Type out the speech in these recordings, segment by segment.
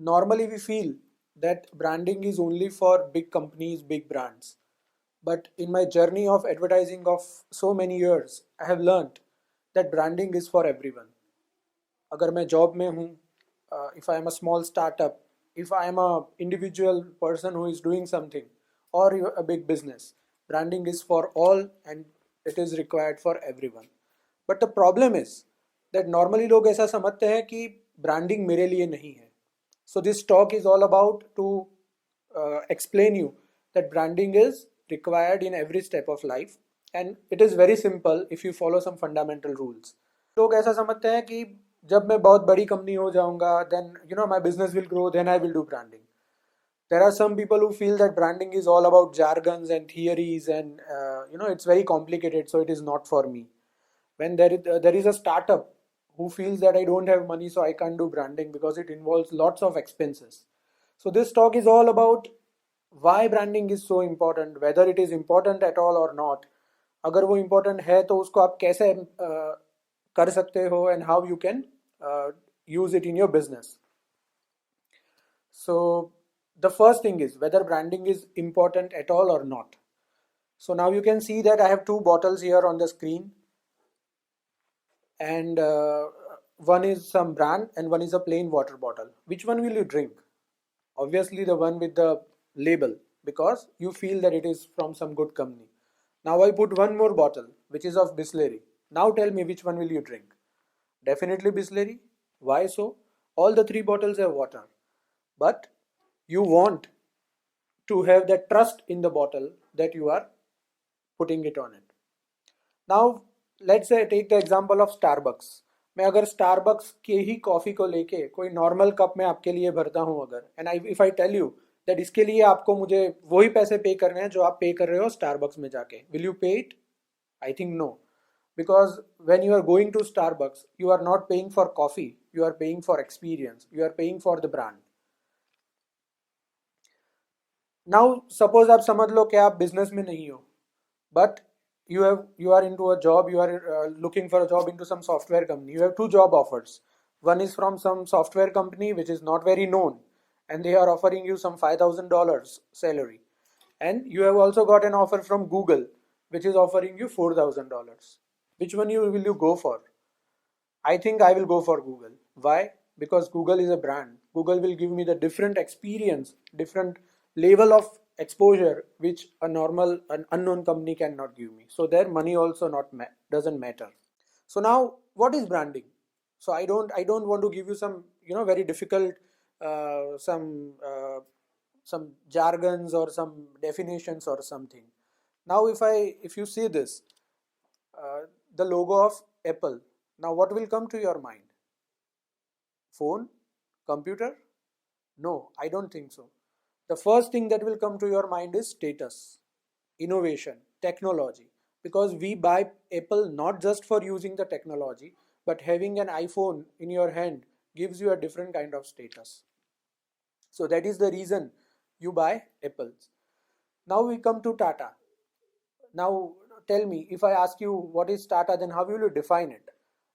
normally we feel that branding is only for big companies, big brands. But in my journey of advertising of so many years, I have learned that branding is for everyone. अगर मैं job में हूँ, if I am a small startup, if I am a individual person who is doing something, or a big business, branding is for all and it is required for everyone. But the problem is that normally लोग ऐसा समझते हैं कि branding मेरे लिए नहीं है. So this talk is all about to explain you that branding is required in every step of life, and it is very simple if you follow some fundamental rules. लोग ऐसा समझते हैं कि जब मैं बहुत बड़ी कंपनी हो जाऊंगा, then my business will grow, then I will do branding. There are some people who feel that branding is all about jargons and theories, and it's very complicated, so it is not for me. When there is a startup who feels that I don't have money, so I can't do branding because it involves lots of expenses. So this talk is all about why branding is so important, whether it is important at all or not. अगर वो important है तो उसको आप कैसे कर सकते हो, and how you can use it in your business. So the first thing is whether branding is important at all or not. So now you can see that I have two bottles here on the screen, and one is some brand and one is a plain water bottle. Which one will you drink? Obviously the one with the label, because you feel that it is from some good company. Now I put one more bottle which is of Bisleri. Now tell me, which one will you drink? Definitely Bisleri. Why so? All the three bottles have water, but you want to have that trust in the bottle that you are putting it on it. Now let's say take the example of Starbucks. मैं अगर Starbucks के ही coffee को लेके कोई normal cup में आपके लिए भरता हूँ अगर, and I if I tell you that इसके लिए आपको मुझे वही पैसे पे करने हैं जो आप पे कर रहे हो स्टारबक्स में जाके, will you pay it? I think no, because when you are going to Starbucks, you are not paying for coffee, you are paying for experience, you are paying for the brand. Now suppose आप समझ लो कि आप business में नहीं हो, but you are into a job, you are looking for a job into some software company. You have two job offers. One is from some software company which is not very known, and they are offering you some $5,000 salary, and you have also got an offer from Google which is offering you $4,000. Which one will you go for? I think I will go for Google. Why? Because Google is a brand. Google will give me the different experience, different level of exposure which an unknown company cannot give me. So their money also not doesn't matter. So now what is branding? So I don't want to give you some very difficult some jargons or some definitions or something. Now if you see this, the logo of Apple, now what will come to your mind? Phone? Computer? No, I don't think so. The first thing that will come to your mind is status, innovation, technology. Because we buy Apple not just for using the technology, but having an iPhone in your hand gives you a different kind of status. So that is the reason you buy Apples. Now we come to Tata. Now tell me, if I ask you what is Tata, then how will you define it?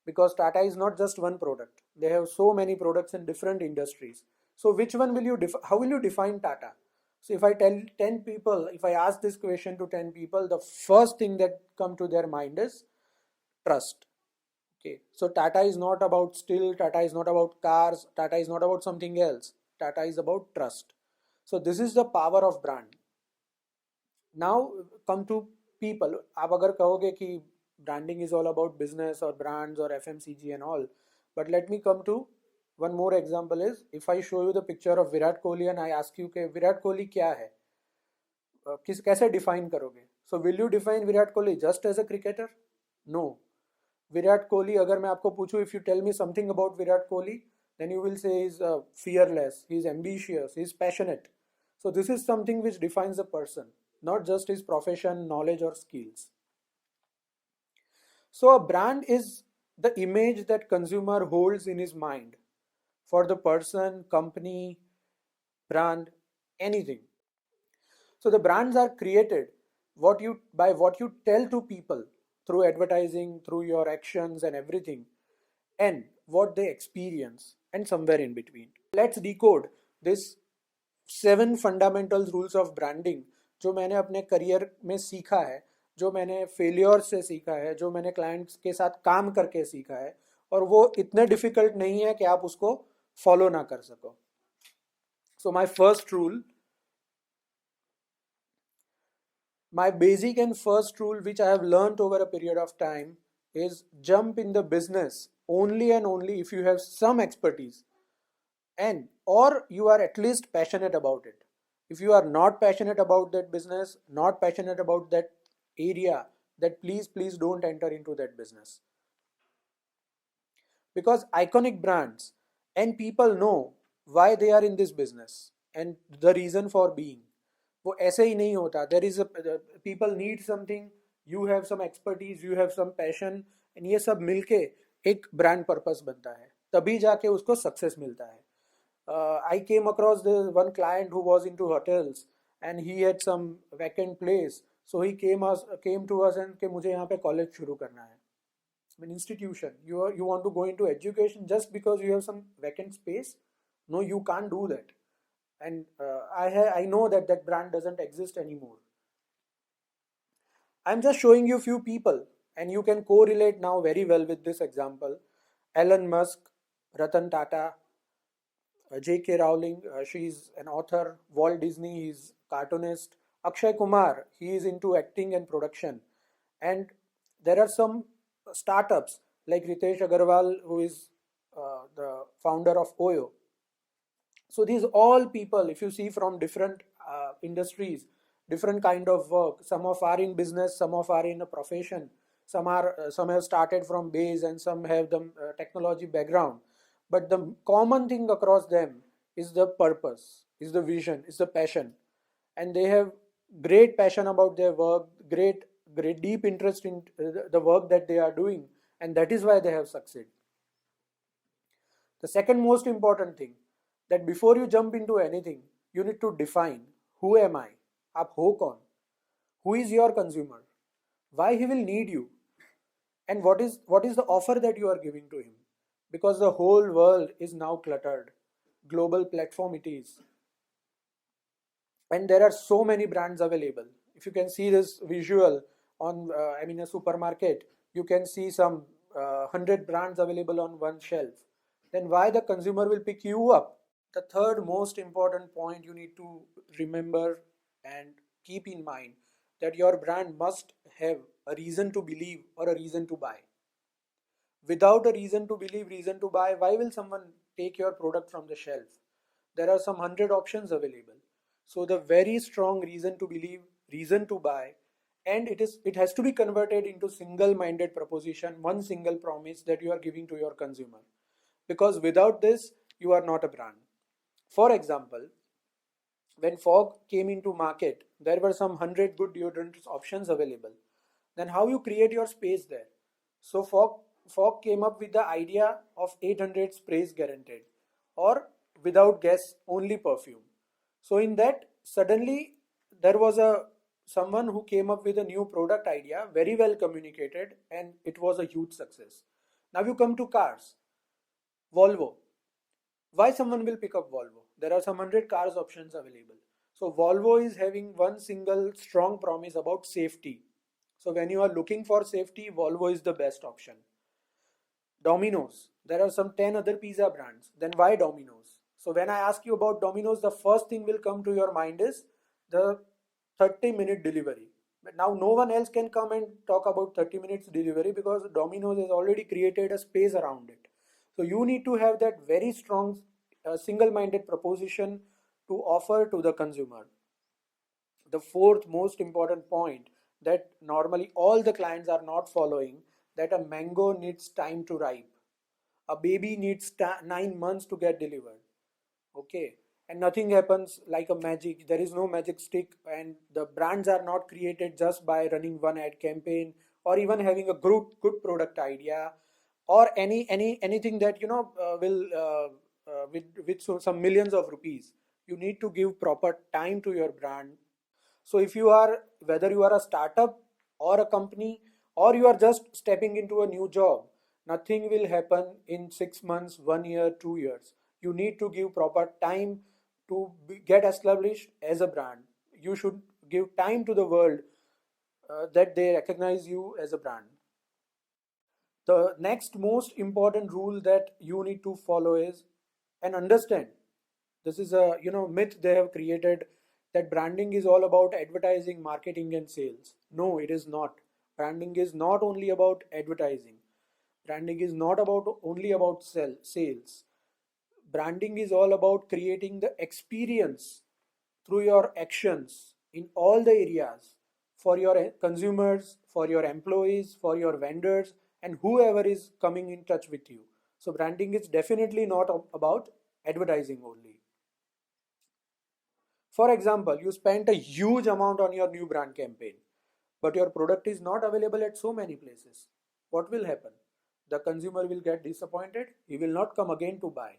Because Tata is not just one product. They have so many products in different industries. So which one will you how will you define Tata? So if I tell 10 people, if I ask this question to 10 people, the first thing that come to their mind is trust. Okay. So Tata is not about steel, Tata is not about cars, Tata is not about something else. Tata is about trust. So this is the power of brand. Now come to people. आप अगर कहोगे कि branding is all about business or brands or FMCG and all, but let me come to one more example. Is if I show you the picture of Virat Kohli and I ask you कि Virat Kohli क्या है, कैसे define करोगे? So will you define Virat Kohli just as a cricketer? No. Virat Kohli, अगर मैं आपको पूछूं, if you tell me something about Virat Kohli, then you will say he's fearless, he's ambitious, he's passionate. So this is something which defines a person, not just his profession, knowledge or skills. So a brand is the image that consumer holds in his mind for the person, company, brand, anything. So the brands are created by what you tell to people through advertising, through your actions and everything, and what they experience, and somewhere in between. Let's decode this 7 fundamental rules of branding जो मैंने अपने career में सीखा है, जो मैंने failure से सीखा है, जो मैंने क्लाइंट्स के साथ काम करके सीखा है, और वो इतने डिफिकल्ट नहीं है कि आप उसको फॉलो ना कर सको. So my first rule, my basic and first rule which I have learned over a period of time is jump in the business only and only if you have some expertise and or you are at least passionate about it. If you are not passionate about that business, not passionate about that area, that please don't enter into that business. Because iconic brands and people know why they are in this business and the reason for being. वो ऐसे ही नहीं होता. There is a people need something, you have some expertise, you have some passion, and ये सब मिलके एक brand purpose बनता है, तभी जाके उसको success मिलता है. I came across the one client who was into hotels and he had some vacant place, so he came to us and कि मुझे यहाँ पे college शुरू करना है. An institution, you want to go into education just because you have some vacant space? No, you can't do that. And I know that that brand doesn't exist anymore. I'm just showing you few people, and you can correlate now very well with this example. Elon Musk, Ratan Tata, J.K. Rowling, she's an author. Walt Disney, he's cartoonist. Akshay Kumar, he is into acting and production. And there are some startups like Ritesh Agarwal, who is the founder of Oyo. So these all people, if you see from different industries, different kind of work, some of are in business, some of are in a profession, some have started from base and some have the technology background, but the common thing across them is the purpose, is the vision, is the passion, and they have great passion about their work, great deep interest in the work that they are doing, and that is why they have succeeded. The second most important thing, that before you jump into anything, you need to define who am I? आप हो कौन? Who is your consumer? Why he will need you? And what is the offer that you are giving to him? Because the whole world is now cluttered. Global platform it is. And there are so many brands available. If you can see this visual on a supermarket, you can see some 100 brands available on one shelf. Then why the consumer will pick you up? The third most important point you need to remember and keep in mind, that your brand must have a reason to believe or a reason to buy. Without a reason to believe, reason to buy, why will someone take your product from the shelf? There are some 100 options available. So the very strong reason to believe, reason to buy, and it has to be converted into single minded proposition, one single promise that you are giving to your consumer. Because without this, you are not a brand. For example, when Fog came into market, there were some 100 good deodorant options available. Then how you create your space there? So Fog came up with the idea of 800 sprays guaranteed, or without gas, only perfume. So in that, suddenly there was a someone who came up with a new product idea, very well communicated, and it was a huge success. Now you come to cars. Volvo. Why someone will pick up Volvo? There are some 100 cars options available. So Volvo is having one single strong promise about safety. So when you are looking for safety, Volvo is the best option. Domino's. There are some 10 other pizza brands. Then why Domino's? So when I ask you about Domino's, the first thing will come to your mind is the 30-minute delivery. But now no one else can come and talk about 30 minutes delivery because Domino's has already created a space around it. So you need to have that very strong single-minded proposition to offer to the consumer. The fourth most important point that normally all the clients are not following, that a mango needs time to ripe. A baby needs 9 months to get delivered. Okay. And nothing happens like a magic. There is no magic stick, and the brands are not created just by running one ad campaign or even having a good product idea or anything that will some millions of rupees. You need to give proper time to your brand. So if you are, whether you are a startup or a company, or you are just stepping into a new job, nothing will happen in 6 months, 1 year, 2 years. You need to give proper time, get established as a brand. You should give time to the world that they recognize you as a brand. The next most important rule that you need to follow is and understand, this is a myth they have created, that branding is all about advertising, marketing and sales. No, it is not. Branding is not only about advertising. Branding is not about only about sales. Branding is all about creating the experience through your actions in all the areas, for your consumers, for your employees, for your vendors, and whoever is coming in touch with you. So, branding is definitely not about advertising only. For example, you spent a huge amount on your new brand campaign, but your product is not available at so many places. What will happen? The consumer will get disappointed, he will not come again to buy.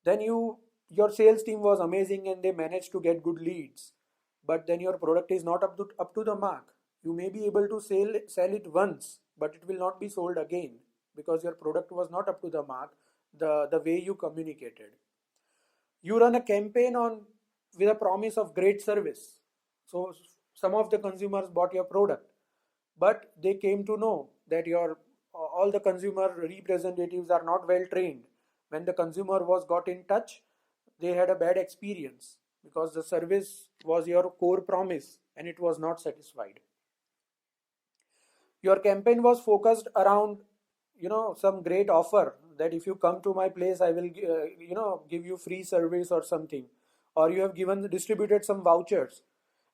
Then your sales team was amazing and they managed to get good leads, but then your product is not up to the mark. You may be able to sell it once, but it will not be sold again because your product was not up to the mark, the way you communicated. You run a campaign on with a promise of great service, so some of the consumers bought your product, but they came to know that your all the consumer representatives are not well trained. When the consumer was got in touch, they had a bad experience because the service was your core promise and it was not satisfied. Your campaign was focused around some great offer, that if you come to my place I will give you free service or something, or you have given distributed some vouchers,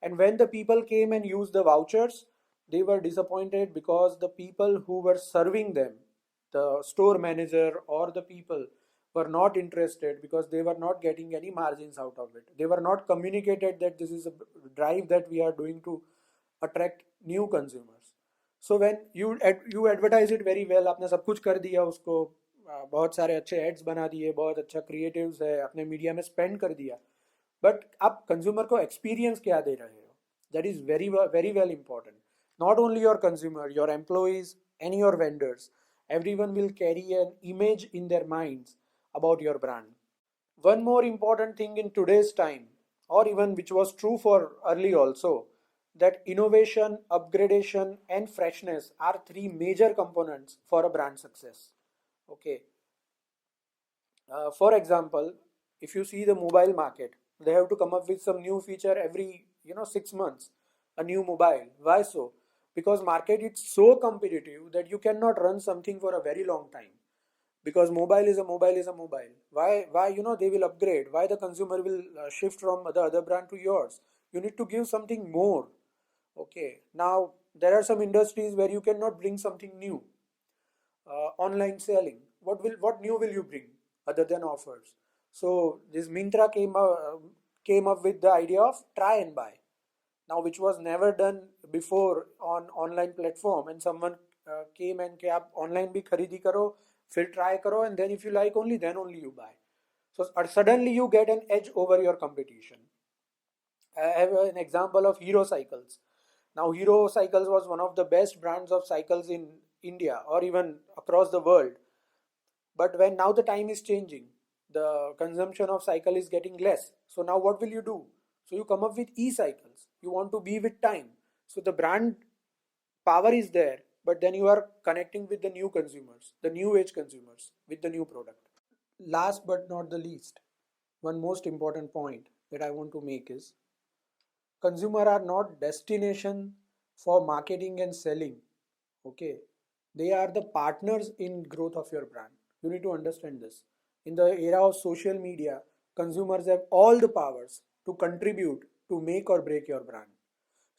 and when the people came and used the vouchers, they were disappointed because the people who were serving them, the store manager or the people, were not interested because they were not getting any margins out of it. They were not communicated that this is a drive that we are doing to attract new consumers. So when you advertise it very well, आपने सब कुछ कर दिया उसको, बहुत सारे अच्छे ads बना दिए, बहुत अच्छा क्रिएटिव्स है, अपने मीडिया में स्पेंड कर दिया, बट आप कंज्यूमर को एक्सपीरियंस क्या दे रहे हो? That is very very well important. Not only your consumer, your employees and your vendors, everyone will carry an image in their minds about your brand. One more important thing in today's time, or even which was true for early also, that innovation, upgradation, and freshness are three major components for a brand success. Okay. For example, if you see the mobile market, they have to come up with some new feature every 6 months, a new mobile. Why so? Because market is so competitive that you cannot run something for a very long time, because mobile is a mobile is a mobile. Why they will upgrade? Why the consumer will shift from the other brand to yours? You need to give something more. Okay, now there are some industries where you cannot bring something new. Online selling, what new will you bring other than offers? So this Mintra came up with the idea of try and buy, now which was never done before on online platform, and someone came and कि आप online भी खरीदी करो, फिर try करो, and then if you like only then only you buy. So suddenly you get an edge over your competition. I have an example of Hero Cycles. Now Hero Cycles was one of the best brands of cycles in India or even across the world. But when now the time is changing, the consumption of cycle is getting less. So now what will you do? So you come up with e-cycles. You want to be with time. So the brand power is there, but then you are connecting with the new consumers, the new age consumers with the new product. Last but not the least, one most important point that I want to make is consumer are not destination for marketing and selling. Okay, they are the partners in growth of your brand. You need to understand this. In the era of social media, consumers have all the powers to contribute to make or break your brand.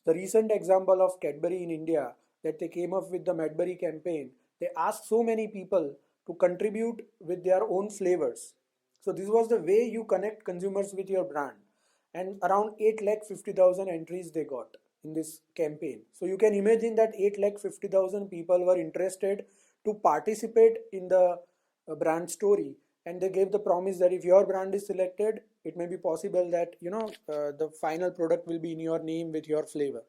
The recent example of Cadbury in India, that they came up with the Madbury campaign, they asked so many people to contribute with their own flavors. So this was the way you connect consumers with your brand, and around 8,50,000 entries they got in this campaign. So you can imagine that 8,50,000 people were interested to participate in the brand story, and they gave the promise that if your brand is selected, it may be possible that the final product will be in your name with your flavor.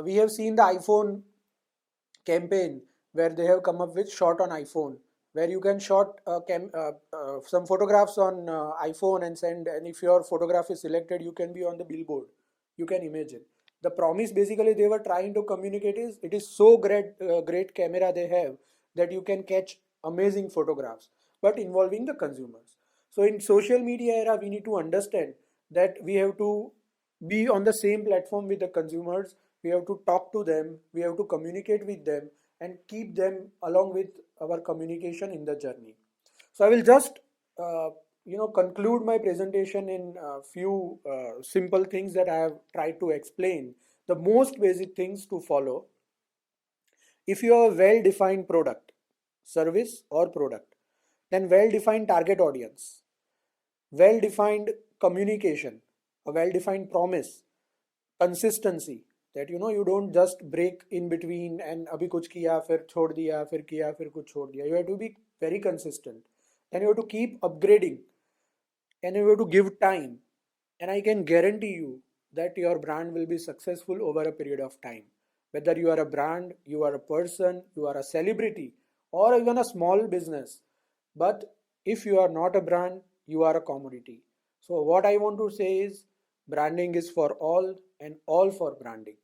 We have seen the iPhone campaign where they have come up with short on iPhone. where you can shot some photographs on iPhone and send, and if your photograph is selected, you can be on the billboard. You can imagine. The promise basically they were trying to communicate is it is so great camera they have that you can catch amazing photographs, but involving the consumers. So in social media era, we need to understand that we have to be on the same platform with the consumers. We have to talk to them. We have to communicate with them and keep them along with our communication in the journey. So I will just uh, conclude my presentation in a few simple things that I have tried to explain. The most basic things to follow. If you have a well-defined product, service or product, then well-defined target audience, well-defined communication, a well-defined promise, consistency, that you don't just break in between and abhi kuch kiya fir chhod diya fir kiya fir kuch chhod diya. You have to be very consistent. Then you have to keep upgrading and you have to give time. And I can guarantee you that your brand will be successful over a period of time. Whether you are a brand, you are a person, you are a celebrity, or even a small business. But if you are not a brand, you are a commodity. So, what I want to say is branding is for all and all for branding.